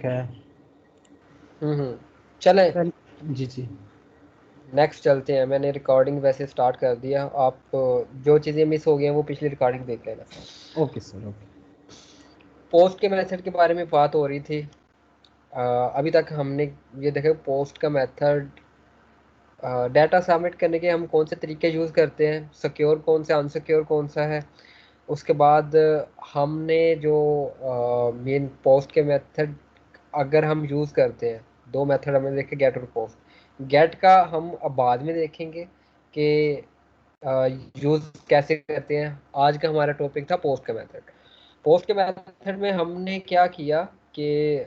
है। चलें जी जी। नेक्स्ट चलते हैं। मैंने रिकॉर्डिंग वैसे स्टार्ट कर दिया, आप जो चीज़ें मिस हो गई हैं वो पिछली रिकॉर्डिंग देख लेना। Okay sir, okay. पोस्ट के मेथड के बारे में बात हो रही थी। अभी तक हमने ये देखा पोस्ट का मेथड, डाटा सबमिट करने के हम कौन से तरीके यूज़ करते हैं, सिक्योर कौन सा, अनसिक्योर कौन सा है। उसके बाद हमने जो मेन पोस्ट के मेथड अगर हम यूज़ करते हैं, दो मेथड हमने देखे, गेट और पोस्ट। गेट का हम अब बाद में देखेंगे कि यूज़ कैसे करते हैं। आज का हमारा टॉपिक था पोस्ट का मेथड। पोस्ट के मेथड में हमने क्या किया कि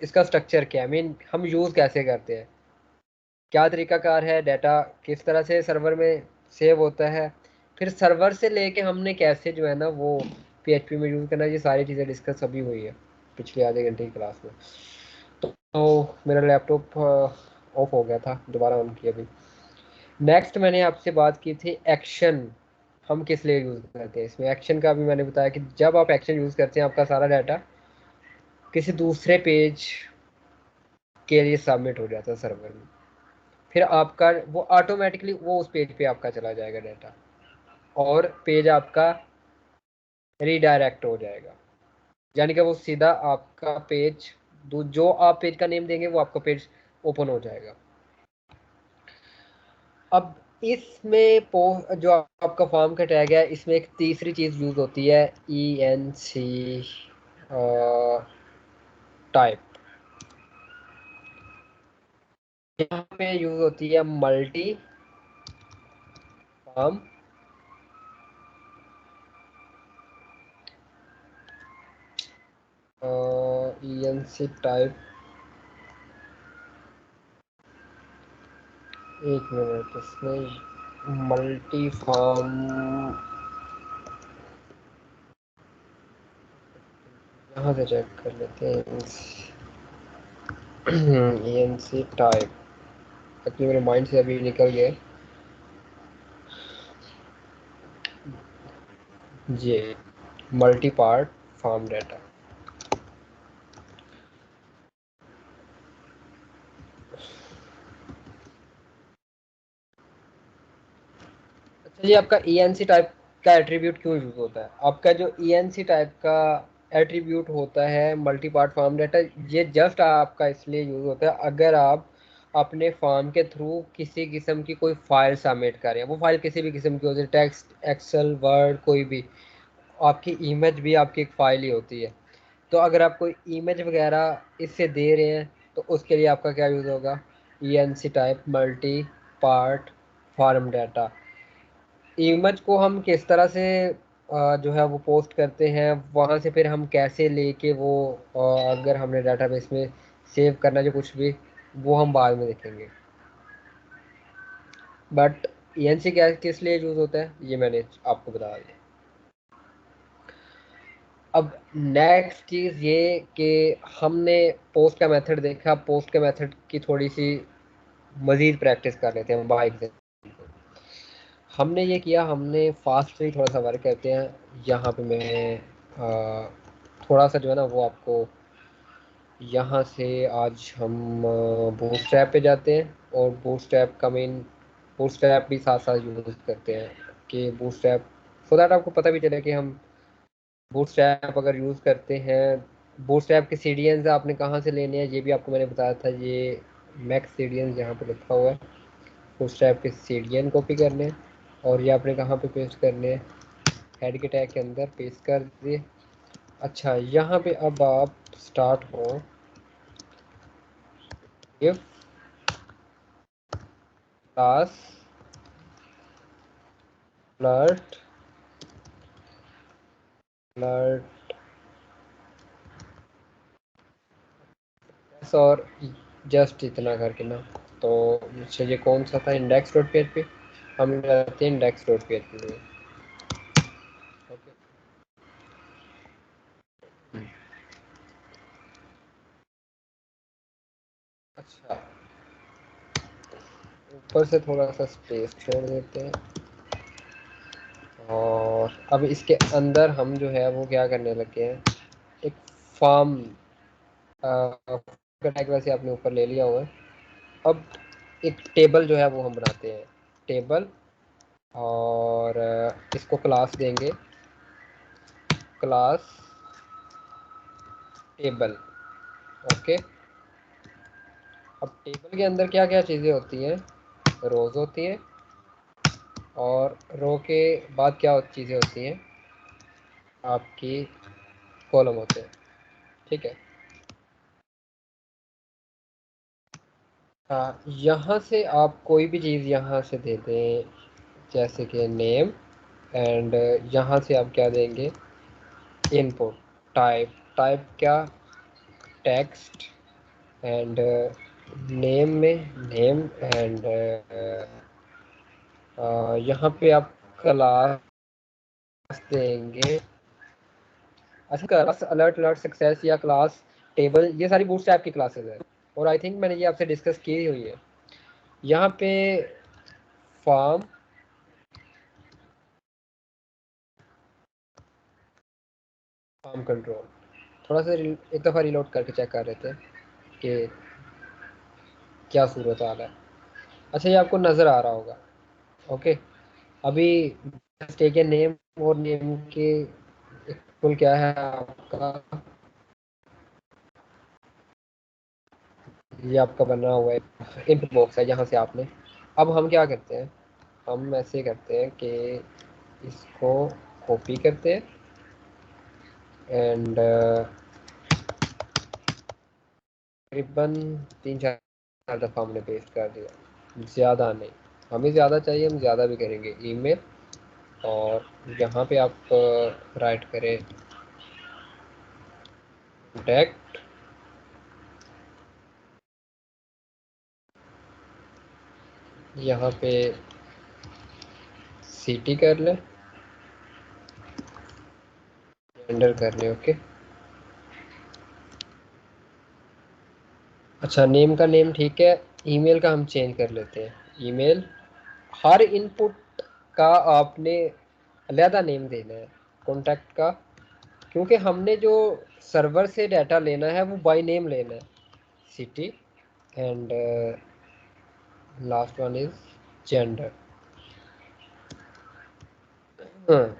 इसका स्ट्रक्चर क्या है, मीन हम यूज़ कैसे करते हैं, क्या तरीकाकार है, डाटा किस तरह से सर्वर में सेव होता है, फिर सर्वर से लेके हमने कैसे जो है ना वो पीएचपी में यूज़ करना, ये सारी चीज़ें डिस्कस अभी हुई है पिछले आधे घंटे की क्लास में। तो मेरा लैपटॉप ऑफ हो गया था, दोबारा ऑन किया अभी। नेक्स्ट मैंने आपसे बात की थी एक्शन हम किस लिए यूज़ करते हैं। इसमें एक्शन का भी मैंने बताया कि जब आप एक्शन यूज़ करते हैं आपका सारा डाटा किसी दूसरे पेज के लिए सबमिट हो जाता है सर्वर में, फिर आपका वो ऑटोमेटिकली वो उस पेज पे आपका चला जाएगा डाटा, और पेज आपका रीडायरेक्ट हो जाएगा। यानी कि वो सीधा आपका पेज, जो आप पेज का नेम देंगे वो आपका पेज ओपन हो जाएगा। अब इसमें जो आपका फॉर्म का टैग है, इसमें एक तीसरी चीज़ यूज़ होती है, ENC टाइप। यहाँ पे यूज़ होती है मल्टी फॉर्म ENC टाइप। एक मिनट, इसमें मल्टी फॉर्म यहाँ से चेक कर लेते हैं। ENC टाइप एक्चुअली मेरे माइंड से अभी निकल गए जी, मल्टी पार्ट फॉर्म डाटा। अच्छा, ये आपका ENC टाइप का एट्रीब्यूट क्यों यूज होता है? आपका जो ENC टाइप का एट्रीब्यूट होता है मल्टी पार्ट फॉर्म डाटा, ये जस्ट आपका इसलिए यूज होता है अगर आप अपने फॉर्म के थ्रू किसी किस्म की कोई फाइल सबमिट करें। वो फाइल किसी भी किस्म की होती है, टेक्स्ट, एक्सेल, वर्ड, कोई भी। आपकी इमेज भी आपकी एक फाइल ही होती है। तो अगर आप कोई इमेज वगैरह इससे दे रहे हैं तो उसके लिए आपका क्या यूज़ होगा, ENC type multi part form data. Image को हम किस तरह से जो है वो पोस्ट करते हैं, वहाँ से फिर हम कैसे लेके वो अगर हमने डाटाबेस में सेव करना जो कुछ भी, वो हम बाद में देखेंगे। बट ENC क्या किस लिए यूज़ होता है ये मैंने आपको बता दिया। अब नेक्स्ट चीज़ ये कि हमने पोस्ट का मेथड देखा, पोस्ट के मेथड की थोड़ी सी मज़ीद प्रैक्टिस कर लेते हैं बाइक। हमने ये किया, हमने फास्टली थोड़ा सा वर्क करते हैं। यहाँ पे मैं थोड़ा सा जो है ना वो आपको, यहाँ से आज हम बूटस्ट्रैप पे जाते हैं, और बूटस्ट्रैप का मेन, बूटस्ट्रैप भी साथ साथ यूज़ करते हैं कि बूटस्ट्रैप, सो दैट आपको पता भी चले कि हम बूटस्ट्रैप अगर यूज़ करते हैं, बूटस्ट्रैप के सीडीएंस आपने कहाँ से लेने हैं ये भी आपको मैंने बताया था। ये मैक्स सीडीएंस यहाँ पे लिखा हुआ है, बूटस्ट्रैप के सीडीएन कॉपी करने हैं, और ये आपने कहाँ पे पेस्ट करने हैं, हेड के टैग के अंदर पेस्ट कर दिए। अच्छा, यहाँ पे अब आप स्टार्ट हो इफ क्लास फ्लर्ट फ्लर्ट, और जस्ट इतना करके ना। तो मुझे ये कौन सा था, इंडेक्स डॉट पी, हम रहते हैं इंडेक्स डॉट पी में। ओके, अच्छा, ऊपर से थोड़ा सा स्पेस छोड़ देते हैं, और अब इसके अंदर हम जो है वो क्या करने लगे हैं, एक फॉर्म टैग वैसे आपने ऊपर ले लिया हुआ है। अब एक टेबल जो है वो हम बनाते हैं, टेबल, और इसको क्लास देंगे, क्लास टेबल। ओके। अब टेबल के अंदर क्या क्या चीज़ें होती हैं, रोज़ होती हैं, और रो के बाद क्या चीज़ें होती हैं, आपकी कॉलम होते हैं। ठीक है। यहाँ से आप कोई भी चीज़ यहाँ से दे दें, जैसे कि नेम, एंड यहाँ से आप क्या देंगे, इनपुट टाइप, टाइप क्या, टेक्स्ट, एंड नेम में नेम, एंड यहाँ पे आप क्लास देंगे। अच्छा, क्लास अलर्ट, अलर्ट सक्सेस, या क्लास टेबल, ये सारी बूटस्ट्रैप की क्लासेस है, और आई थिंक मैंने ये आपसे डिस्कस की हुई है। यहाँ पे फॉर्म, फॉर्म कंट्रोल, थोड़ा सा एक दफ़ा रिलोड करके चेक कर रहे थे कि क्या सूरत हाल है। अच्छा, ये आपको नज़र आ रहा होगा। ओके। अभी टेक ए नेम, और नेम के इक्वल क्या है आपका, ये आपका बना हुआ है इनपुट बॉक्स है, यहाँ से आपने, अब हम क्या करते हैं, हम ऐसे करते हैं कि इसको कॉपी करते हैं, एंड तकरीबन 3-4 दफ़ा हमने पेस्ट कर दिया, ज़्यादा नहीं, हमें ज़्यादा चाहिए, हम ज़्यादा भी करेंगे। ईमेल, और यहाँ पे आप राइट करें कॉन्टैक्ट, यहाँ पे सिटी कर लें, जेंडर कर लें। ओके। अच्छा, नेम का नेम ठीक है, ईमेल का हम चेंज कर लेते हैं, ईमेल। हर इनपुट का आपने अलहदा नेम देना है, कॉन्टैक्ट का, क्योंकि हमने जो सर्वर से डाटा लेना है वो बाय नेम लेना है, city, and last one is gender.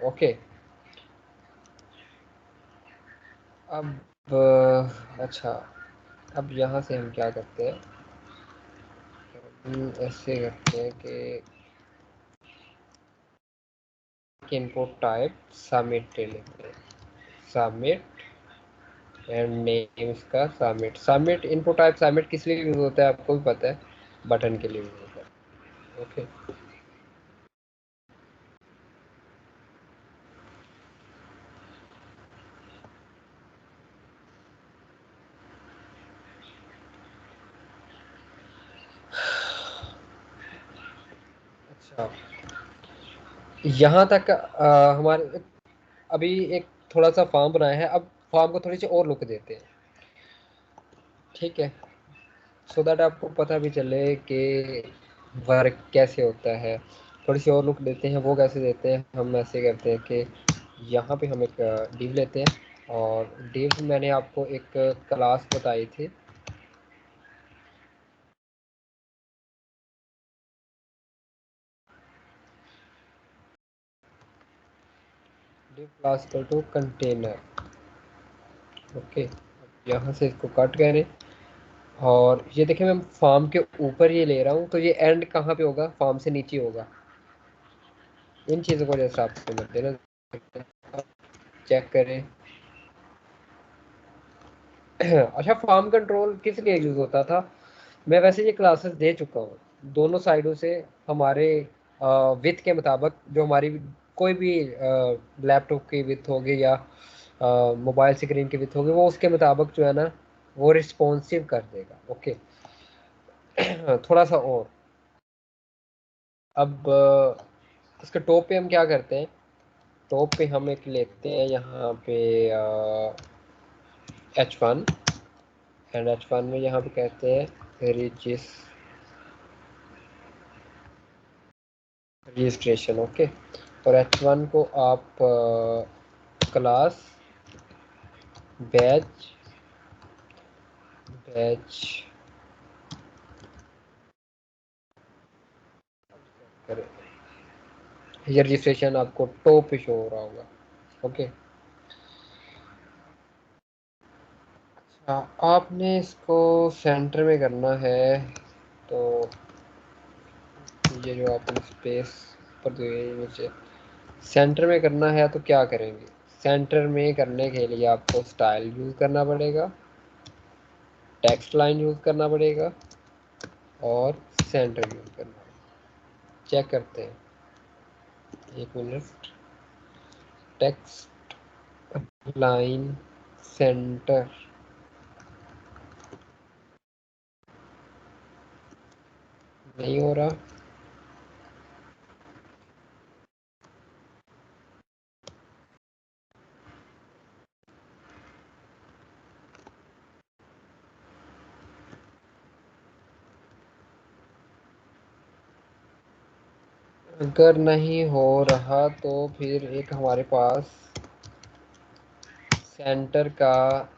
Okay. अब अच्छा, अब यहाँ से हम क्या करते हैं, ऐसे करते हैं कि इनपुट टाइप सबमिट ले लेते हैं, सबमिट, एंड नेम इसका submit. Submit input type submit किस लिए यूज़ होता है आपको भी पता है, बटन के लिए यूज़ होता है। ओके। अच्छा, यहाँ तक हमारे अभी एक थोड़ा सा फॉर्म बनाया है, अब फॉर्म को थोड़ी सी और लुक देते हैं। ठीक है, सो दैट आपको पता भी चले कि वर्क कैसे होता है। थोड़ी सी और लुक देते हैं, वो कैसे देते हैं, हम ऐसे करते हैं कि यहाँ पे हम एक डिव लेते हैं, और डिव मैंने आपको एक क्लास बताई थी, div class equal to container. Okay. यहाँ से इसको कट करें, और ये देखें मैं फॉर्म के ऊपर ये ले रहा हूँ, तो ये एंड कहाँ पे होगा, फॉर्म से नीचे होगा। इन चीज़ों को जैसे आपको मद्देनजर चेक करें। अच्छा, फॉर्म कंट्रोल किस लिए यूज़ होता था, मैं वैसे ये क्लासेस दे चुका हूँ, दोनों साइडों से हमारे विथ के मुताबिक, जो हमारी कोई भी लैपटॉप की विथ होगी या मोबाइल स्क्रीन की विथ होगी, वो उसके मुताबिक जो है ना वो रिस्पॉन्सिव कर देगा। ओके। थोड़ा सा और, अब इसके टॉप पे हम क्या करते हैं, टॉप पे हम एक लेते हैं यहाँ पे H1, एंड H1 में यहाँ पे कहते हैं रजिस्ट्रेशन। ओके। और H1 को आप क्लास बैच बैच ये रजिस्ट्रेशन आपको टॉप पे शो हो रहा होगा। ओके, आपने इसको सेंटर में करना है, तो ये जो आपने स्पेस पर दी है नीचे, सेंटर में करना है तो क्या करेंगे? सेंटर में करने के लिए आपको स्टाइल यूज़ करना पड़ेगा, टेक्स्ट लाइन यूज़ करना पड़ेगा और सेंटर यूज़ करना पड़ेगा। चेक करते हैं, एक मिनट। टेक्स्ट लाइन सेंटर नहीं हो रहा। अगर नहीं हो रहा तो फिर एक हमारे पास सेंटर का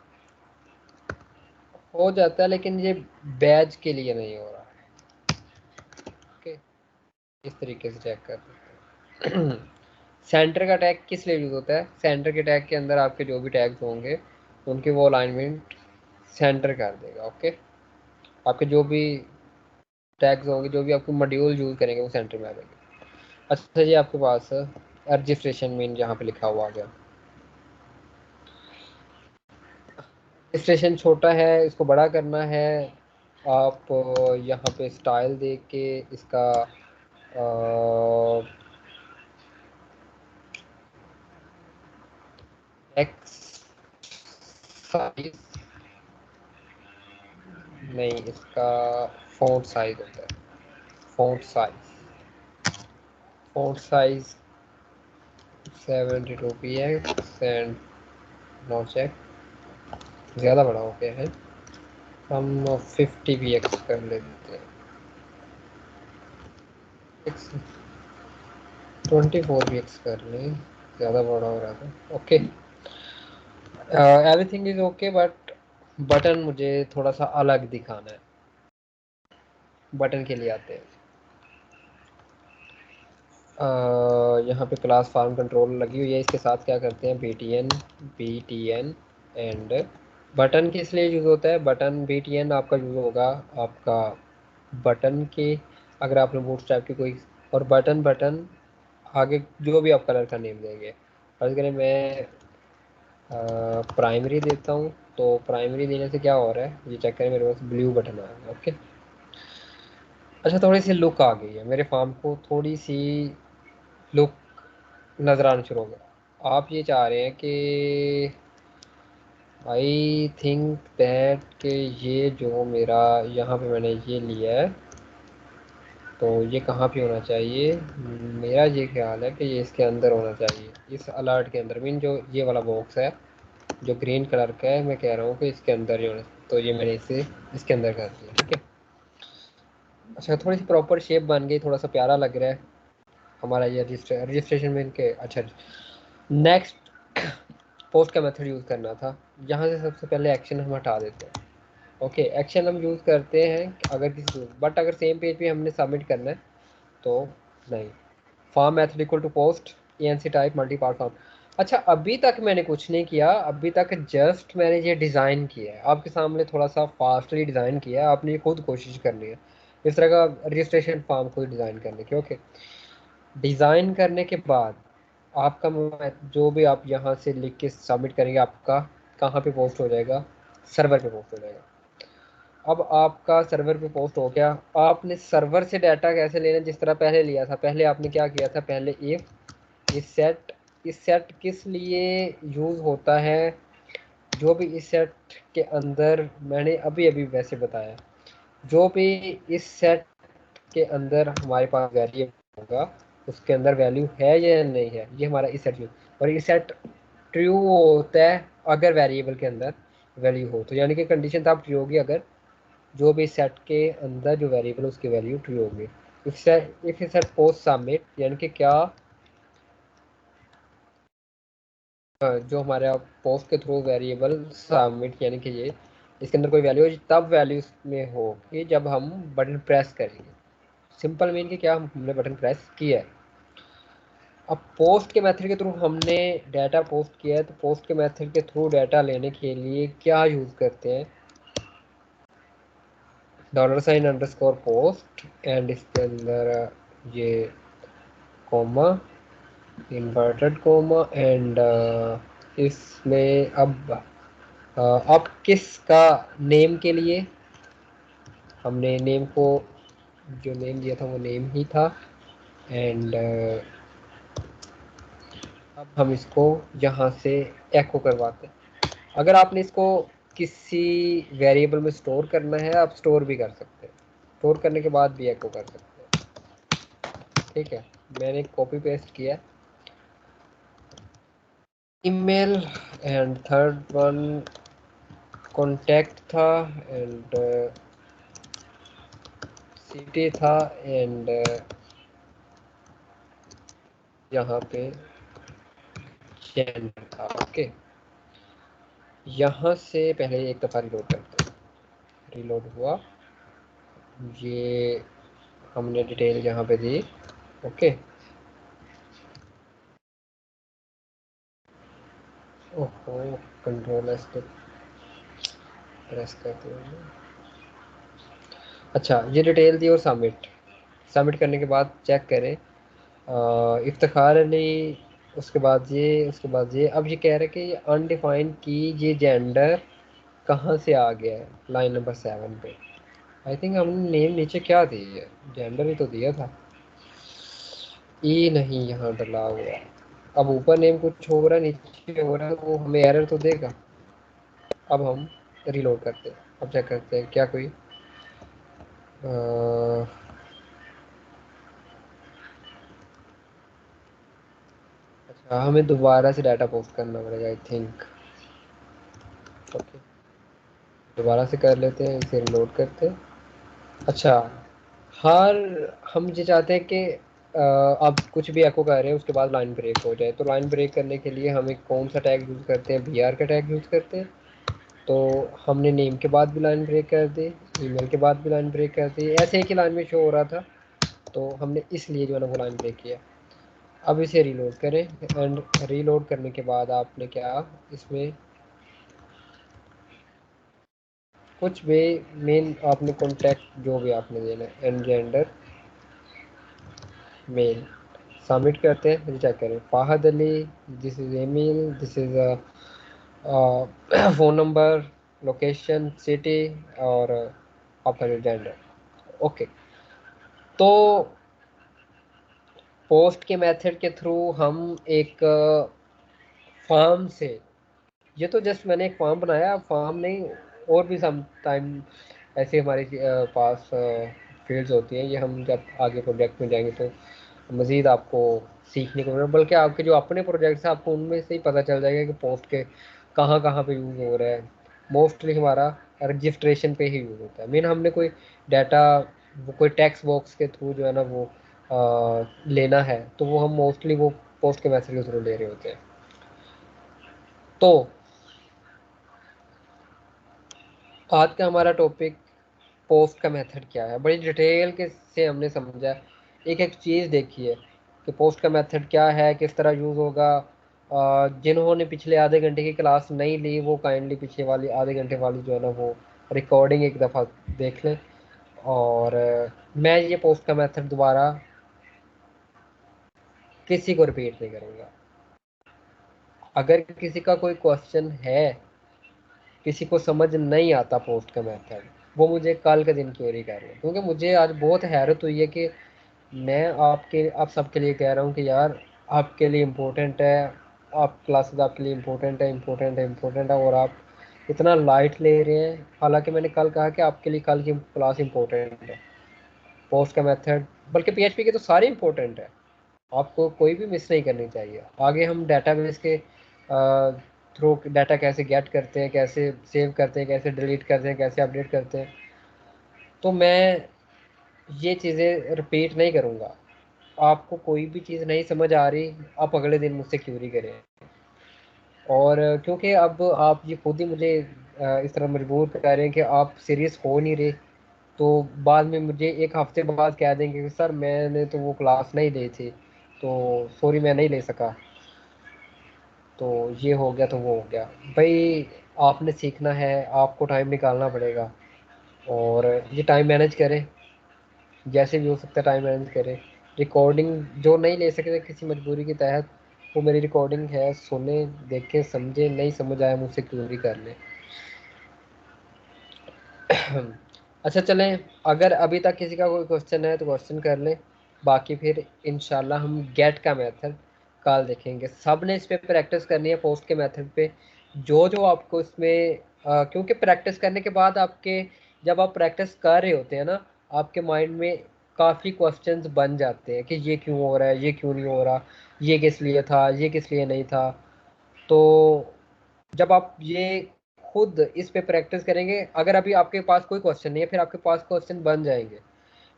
हो जाता है, लेकिन ये बैच के लिए नहीं हो रहा है। ओके, इस तरीके से चेक कर सकते हैं। सेंटर का टैग किस लिए यूज होता है? सेंटर के टैग के अंदर आपके जो भी टैग्स होंगे उनके वो अलाइनमेंट सेंटर कर देगा। ओके, आपके जो भी टैग्स होंगे, जो भी आपको मॉड्यूल यूज करेंगे वो सेंटर में आ जाएंगे। अच्छा जी, आपके पास रजिस्ट्रेशन मीन यहाँ पे लिखा हुआ आ गया। रजिस्ट्रेशन छोटा है, इसको बड़ा करना है। आप यहाँ पे स्टाइल दे के इसका एक्स साइज नहीं, इसका फ़ॉन्ट साइज होता है। Font size 72 px and no check, ज़्यादा बड़ा हो गया है। हम 50 px कर लेते हैं। 24 px कर लें, ज़्यादा बड़ा हो रहा था। Okay, everything is okay, but button मुझे थोड़ा सा अलग दिखाना है। बटन के लिए आते हैं। यहाँ पे क्लास फार्म कंट्रोल लगी हुई है, इसके साथ क्या करते हैं, btn एंड बटन किस लिए यूज़ होता है? बटन btn आपका यूज़ होगा आपका बटन के, अगर आपने बूटस्ट्रैप की कोई, और बटन बटन आगे जो भी आप कलर का नेम देंगे। फर्ज करें मैं प्राइमरी देता हूँ, तो प्राइमरी देने से क्या हो रहा है, ये चेक करें, मेरे पास ब्लू बटन आ गया। ओके, अच्छा, थोड़ी सी लुक आ गई है मेरे फॉर्म को, थोड़ी सी लुक नज़र आना शुरू हो गया। आप ये चाह रहे हैं कि आई थिंक दैट कि ये जो मेरा यहाँ पे मैंने ये लिया है, तो ये कहाँ पे होना चाहिए? मेरा ये ख्याल है कि ये इसके अंदर होना चाहिए, इस अलर्ट के अंदर। मीन जो ये वाला बॉक्स है जो ग्रीन कलर का है, मैं कह रहा हूँ कि इसके अंदर ही होना, तो ये मैंने इसे इसके अंदर कर दिया। ठीक है, अच्छा, थोड़ी सी प्रॉपर शेप बन गई, थोड़ा सा प्यारा लग रहा है हमारा ये रजिस्ट्रेशन में इनके। अच्छा, नेक्स्ट पोस्ट का मेथड यूज़ करना था। यहाँ से सबसे पहले एक्शन हम हटा देते हैं। ओके, एक्शन हम यूज़ करते हैं अगर किसी, बट अगर सेम पेज पे हमने सबमिट करना है तो नहीं। Form method equal to post ENC type multi part form. अच्छा, अभी तक मैंने कुछ नहीं किया, अभी तक जस्ट मैंने ये डिज़ाइन किया है आपके सामने, थोड़ा सा फास्टली डिज़ाइन किया है। आपने खुद कोशिश करनी है इस तरह का रजिस्ट्रेशन फॉर्म खुद डिज़ाइन करने की। ओके, डिज़ाइन करने के बाद आपका जो भी आप यहाँ से लिख के सबमिट करेंगे, आपका कहाँ पे पोस्ट हो जाएगा? सर्वर पे पोस्ट हो जाएगा। अब आपका सर्वर पे पोस्ट हो गया, आपने सर्वर से डाटा कैसे लेना, जिस तरह पहले लिया था। पहले आपने क्या किया था? पहले इस सेट किस लिए यूज़ होता है? जो भी इस सेट के अंदर, मैंने अभी अभी वैसे बताया, जो भी इस सेट के अंदर हमारे पास वेरिएबल होगा, उसके अंदर वैल्यू है या नहीं है, ये हमारा इस सेट। और इस सेट ट्रू होता है अगर वेरिएबल के अंदर वैल्यू हो, तो यानी कि कंडीशन तब ट्रू होगी अगर जो भी सेट के अंदर जो वेरिएबल उसकी वैल्यू ट्रू होगी। इफ सेट पोस्ट सबमिट, यानी कि क्या, जो हमारा पोस्ट के थ्रू वेरिएबल सबमिट, यानी कि ये इसके अंदर कोई वैल्यू तब वैल्यू में होगी जब हम बटन प्रेस करेंगे। सिंपल मीन कि क्या हमने बटन प्रेस किया है। अब पोस्ट के मेथड के थ्रू हमने डाटा पोस्ट किया है, तो पोस्ट के मेथड के थ्रू डाटा लेने के लिए क्या यूज़ करते हैं, $_ एंड इसके अंदर ये कॉमा, इन्वर्टेड कॉमा एंड इसमें अब किसका नेम के लिए हमने नेम को जो नेम दिया था वो नेम ही था। एंड अब हम इसको यहाँ से एको करवाते हैं। अगर आपने इसको किसी वेरिएबल में स्टोर करना है, आप स्टोर भी कर सकते हैं, स्टोर करने के बाद भी एको कर सकते हैं। ठीक है, मैंने कॉपी पेस्ट किया email and third one contact था एंड सिटी था एंड यहाँ पे जेंडर था। ओके, यहाँ से पहले एक दफ़ा रिलोड करते हैं। रिलोड हुआ, ये हमने डिटेल यहाँ पे दी। ओके, ओहो, कंट्रोल एस पे प्रेस करते हैं। अच्छा, ये डिटेल दी और सबमिट। सबमिट करने के बाद चेक करें, इफ्तिखार अली, उसके बाद ये, उसके बाद ये। अब ये कह रहे हैं कि ये अनडिफाइंड की ये जेंडर कहाँ से आ गया है, लाइन नंबर 7 पे। आई थिंक हमने नेम नीचे क्या दी है, जेंडर ही तो दिया था। ई नहीं यहाँ डला हुआ, अब ऊपर नेम कुछ हो रहा है, नीचे हो रहा है, वो हमें एरर तो देगा। अब हम रीलोड करते हैं, अब चेक करते हैं क्या कोई अच्छा, हमें दोबारा से डाटा पोस्ट करना पड़ेगा आई थिंक। ओके, दोबारा से कर लेते हैं, इसे रीलोड करते हैं। अच्छा, हर हम ये चाहते हैं कि आप कुछ भी एको कर रहे हैं उसके बाद लाइन ब्रेक हो जाए, तो लाइन ब्रेक करने के लिए हम एक कौन सा टैग यूज़ करते हैं, br का टैग यूज़ करते हैं। तो हमने नेम के बाद भी लाइन ब्रेक कर दी, ईमेल के बाद भी लाइन ब्रेक कर दी, ऐसे एक ही लाइन में शो हो रहा था, तो हमने इसलिए जो है ना वो लाइन ब्रेक किया। अब इसे रीलोड करें एंड रीलोड करने के बाद आपने क्या इसमें कुछ भी मेन आपने कॉन्टैक्ट जो भी आपने देना है, एंड जेंडर मेल। सबमिट करते हैं, चेक करें, Fahad Ali, this is email, this is phone number, location, city और आपका जो जेंडर। ओके, तो पोस्ट के मेथड के थ्रू हम एक फॉर्म से, ये तो जस्ट मैंने एक फॉर्म बनाया, फॉर्म नहीं, और भी सम टाइम ऐसे हमारे पास फील्ड्स होती हैं, ये हम जब आगे प्रोजेक्ट में जाएंगे तो मज़ीद आपको सीखने को मिलेगा, बल्कि आपके जो अपने प्रोजेक्ट्स हैं आपको उनमें से ही पता चल जाएगा कि पोस्ट के कहाँ कहाँ पे यूज़ हो रहा है। मोस्टली हमारा रजिस्ट्रेशन पे ही यूज़ होता है। मीन हमने कोई डाटा वो कोई टेक्स्ट बॉक्स के थ्रू जो है ना वो लेना है, तो वो हम मोस्टली वो पोस्ट के मैसेज के थ्रू ले रहे होते हैं। तो आज का हमारा टॉपिक पोस्ट का मेथड क्या है, बड़ी डिटेल के से हमने समझा, एक एक चीज़ देखी है कि पोस्ट का मेथड क्या है, किस तरह यूज़ होगा। जिन्होंने पिछले आधे घंटे की क्लास नहीं ली वो काइंडली पीछे वाली आधे घंटे वाली जो है ना वो रिकॉर्डिंग एक दफ़ा देख लें। और मैं ये पोस्ट का मेथड दोबारा किसी को रिपीट नहीं करूँगा। अगर किसी का कोई क्वेश्चन है, किसी को समझ नहीं आता पोस्ट का मेथड, वो मुझे कल के दिन क्वेरी कर रहे हैं, क्योंकि मुझे आज बहुत हैरत हुई है कि मैं आप सबके लिए कह रहा हूँ कि यार आपके लिए इम्पोर्टेंट है, आप क्लासेस आपके लिए इम्पोर्टेंट है, इम्पोर्टेंट है, इम्पोर्टेंट है, और आप इतना लाइट ले रहे हैं। हालांकि मैंने कल कहा कि आपके लिए कल की क्लास इम्पोर्टेंट है, पोस्ट का मेथड, बल्कि पीएचपी के तो सारे इम्पोर्टेंट है, आपको कोई भी मिस नहीं करनी चाहिए। आगे हम डेटाबेस के थ्रू डाटा कैसे गेट करते हैं, कैसे सेव करते हैं, कैसे डिलीट करते हैं, कैसे अपडेट करते हैं, तो मैं ये चीज़ें रिपीट नहीं करूँगा। आपको कोई भी चीज़ नहीं समझ आ रही, आप अगले दिन मुझसे क्यूरी करें। और क्योंकि अब आप ये खुद ही मुझे इस तरह मजबूर कर रहे हैं कि आप सीरियस हो नहीं रहे, तो बाद में मुझे एक हफ्ते बाद कह देंगे कि सर मैंने तो वो क्लास नहीं ली थी, तो सॉरी मैं नहीं ले सका, तो ये हो गया तो वो हो गया। भाई आपने सीखना है, आपको टाइम निकालना पड़ेगा, और ये टाइम मैनेज करें, जैसे भी हो सकता है टाइम मैनेज करें। रिकॉर्डिंग जो नहीं ले सकते किसी मजबूरी के तहत, वो मेरी रिकॉर्डिंग है, सुने, देखें, समझे, नहीं समझ आया मुझसे क्यूरी कर लें। अच्छा चलें, अगर अभी तक किसी का कोई क्वेश्चन है तो क्वेश्चन कर लें, बाकी फिर इंशाल्लाह हम गेट का मेथड कल देखेंगे। सब ने इस पे प्रैक्टिस करनी है, पोस्ट के मेथड पे, जो जो आपको इसमें क्योंकि प्रैक्टिस करने के बाद आपके, जब आप प्रैक्टिस कर रहे होते हैं ना, आपके माइंड में काफ़ी क्वेश्चंस बन जाते हैं कि ये क्यों हो रहा है, ये क्यों नहीं हो रहा, ये किस लिए था, ये किस लिए नहीं था। तो जब आप ये खुद इस पे प्रैक्टिस करेंगे, अगर अभी आपके पास कोई क्वेश्चन नहीं है, फिर आपके पास क्वेश्चन बन जाएंगे,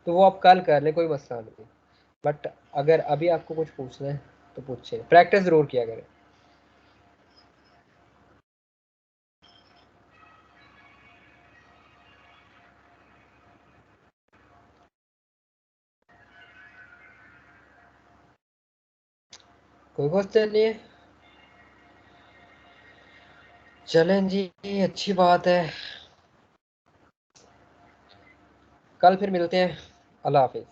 तो वो आप कल कर लें, कोई मसला नहीं। बट अगर अभी आपको कुछ पूछना है तो पूछे, प्रैक्टिस जरूर किया करें। कोई क्वेश्चन नहीं है, चलें जी, अच्छी बात है। कल फिर मिलते हैं, अल्लाह हाफिज़।